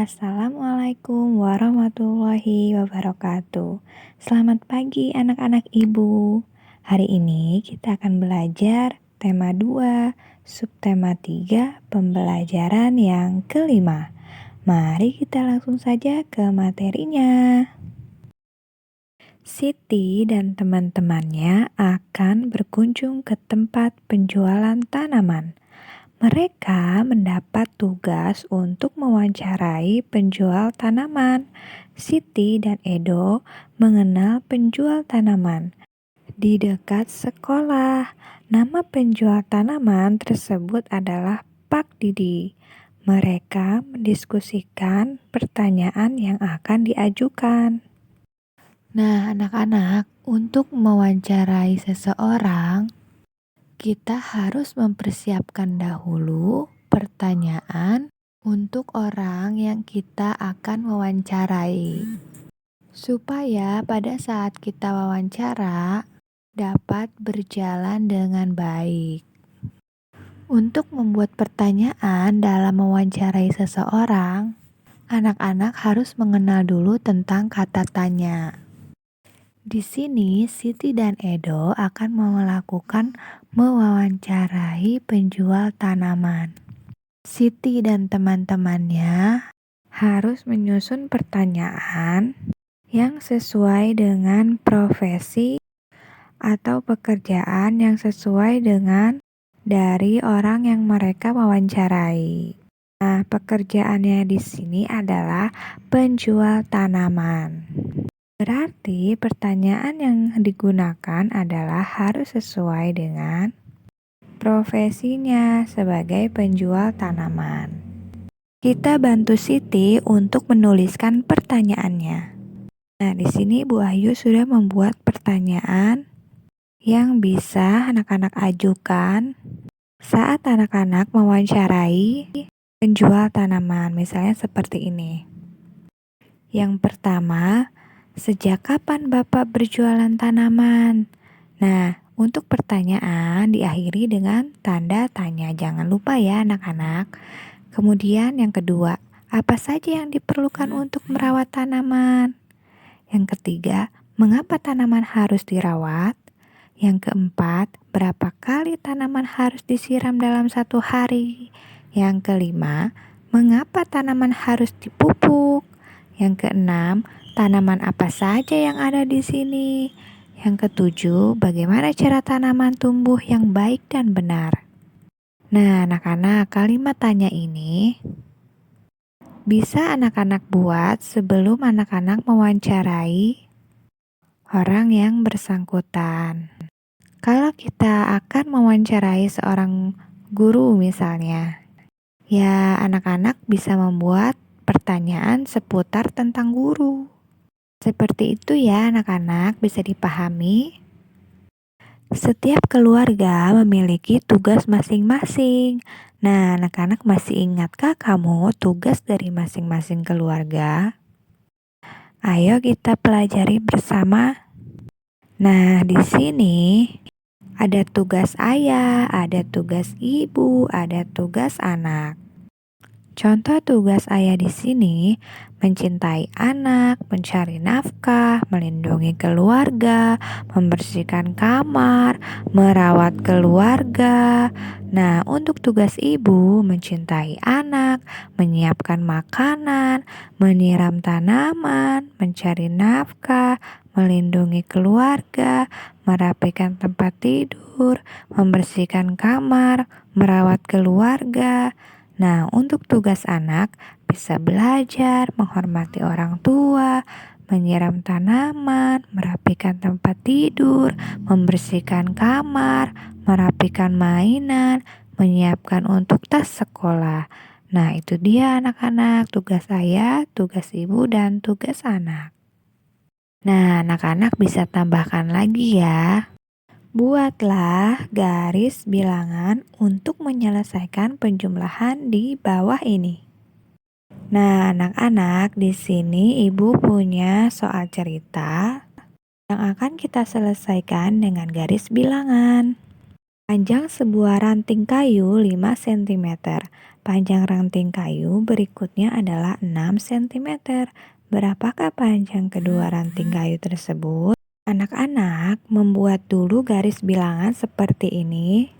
Assalamualaikum warahmatullahi wabarakatuh. Selamat pagi anak-anak ibu. Hari ini kita akan belajar tema 2, subtema 3, pembelajaran yang kelima. Mari kita langsung saja ke materinya. Siti dan teman-temannya akan berkunjung ke tempat penjualan tanaman. Mereka mendapat tugas untuk mewawancarai penjual tanaman. Siti dan Edo mengenal penjual tanaman di dekat sekolah. Nama penjual tanaman tersebut adalah Pak Didi. Mereka mendiskusikan pertanyaan yang akan diajukan. Nah, anak-anak, untuk mewawancarai seseorang, kita harus mempersiapkan dahulu pertanyaan untuk orang yang kita akan wawancarai, supaya pada saat kita wawancara dapat berjalan dengan baik. Untuk membuat pertanyaan dalam mewawancarai seseorang, anak-anak harus mengenal dulu tentang kata tanya. Di sini, Siti dan Edo akan melakukan mewawancarai penjual tanaman. Siti dan teman-temannya harus menyusun pertanyaan yang sesuai dengan profesi atau pekerjaan yang sesuai dengan dari orang yang mereka wawancarai. Nah, pekerjaannya di sini adalah penjual tanaman. Berarti pertanyaan yang digunakan adalah harus sesuai dengan profesinya sebagai penjual tanaman. Kita bantu Siti untuk menuliskan pertanyaannya. Nah, di sini Bu Ayu sudah membuat pertanyaan yang bisa anak-anak ajukan saat anak-anak mewawancarai penjual tanaman. Misalnya seperti ini. Yang pertama, sejak kapan Bapak berjualan tanaman? Nah, untuk pertanyaan diakhiri dengan tanda tanya. Jangan lupa ya anak-anak. Kemudian yang kedua, apa saja yang diperlukan untuk merawat tanaman? Yang ketiga, mengapa tanaman harus dirawat? Yang keempat, berapa kali tanaman harus disiram dalam satu hari? Yang kelima, mengapa tanaman harus dipupuk? Yang keenam, tanaman apa saja yang ada di sini? Yang ketujuh, bagaimana cara tanaman tumbuh yang baik dan benar? Nah, anak-anak, kalimat tanya ini bisa anak-anak buat sebelum anak-anak mewawancarai orang yang bersangkutan. Kalau kita akan mewawancarai seorang guru misalnya, ya anak-anak bisa membuat pertanyaan seputar tentang guru. Seperti itu ya anak-anak, bisa dipahami. Setiap keluarga memiliki tugas masing-masing. Nah, anak-anak masih ingatkah kamu tugas dari masing-masing keluarga? Ayo kita pelajari bersama. Nah, di sini ada tugas ayah, ada tugas ibu, ada tugas anak. Contoh tugas ayah di sini mencintai anak, mencari nafkah, melindungi keluarga, membersihkan kamar, merawat keluarga. Nah, untuk tugas ibu mencintai anak, menyiapkan makanan, menyiram tanaman, mencari nafkah, melindungi keluarga, merapikan tempat tidur, membersihkan kamar, merawat keluarga. Nah, untuk tugas anak bisa belajar, menghormati orang tua, menyiram tanaman, merapikan tempat tidur, membersihkan kamar, merapikan mainan, menyiapkan untuk tas sekolah. Nah, itu dia anak-anak, tugas ayah, tugas ibu, dan tugas anak. Nah, anak-anak bisa tambahkan lagi ya. Buatlah garis bilangan untuk menyelesaikan penjumlahan di bawah ini. Nah, anak-anak, di sini Ibu punya soal cerita yang akan kita selesaikan dengan garis bilangan. Panjang sebuah ranting kayu 5 cm, panjang ranting kayu berikutnya adalah 6 cm. Berapakah panjang kedua ranting kayu tersebut? Anak-anak membuat dulu garis bilangan seperti ini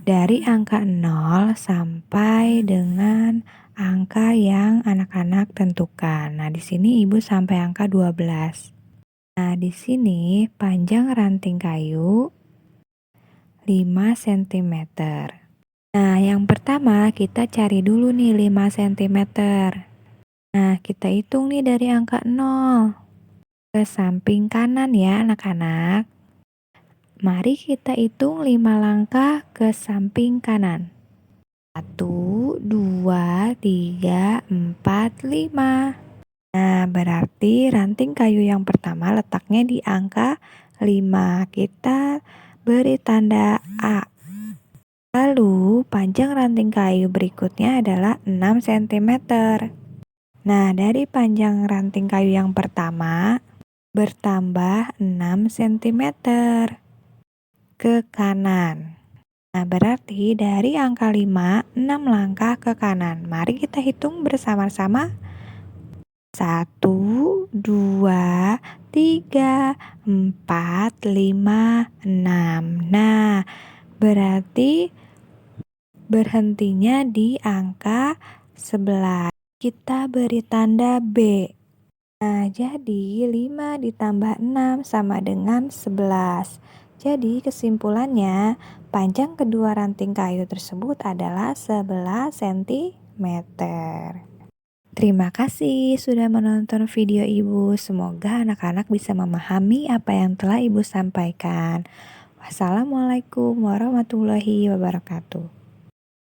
dari angka 0 sampai dengan angka yang anak-anak tentukan. Nah, di sini Ibu sampai angka 12. Nah, di sini panjang ranting kayu 5 cm. Nah, yang pertama kita cari dulu nih 5 cm. Nah, kita hitung nih dari angka 0 ke samping kanan ya anak-anak. Mari kita hitung 5 langkah ke samping kanan. 1, 2, 3, 4, 5. Nah, berarti ranting kayu yang pertama letaknya di angka 5. Kita beri tanda A. Lalu, panjang ranting kayu berikutnya adalah 6 cm. Nah, dari panjang ranting kayu yang pertama, bertambah 6 cm ke kanan. Nah, berarti dari angka 5, 6 langkah ke kanan. Mari kita hitung bersama-sama. 1, 2, 3, 4, 5, 6. Nah, berarti berhentinya di angka 11. Kita beri tanda B. Nah, jadi 5 ditambah 6 sama dengan 11. Jadi kesimpulannya, panjang kedua ranting kayu tersebut adalah 11 cm. Terima kasih sudah menonton video Ibu. Semoga anak-anak bisa memahami apa yang telah Ibu sampaikan. Wassalamualaikum warahmatullahi wabarakatuh.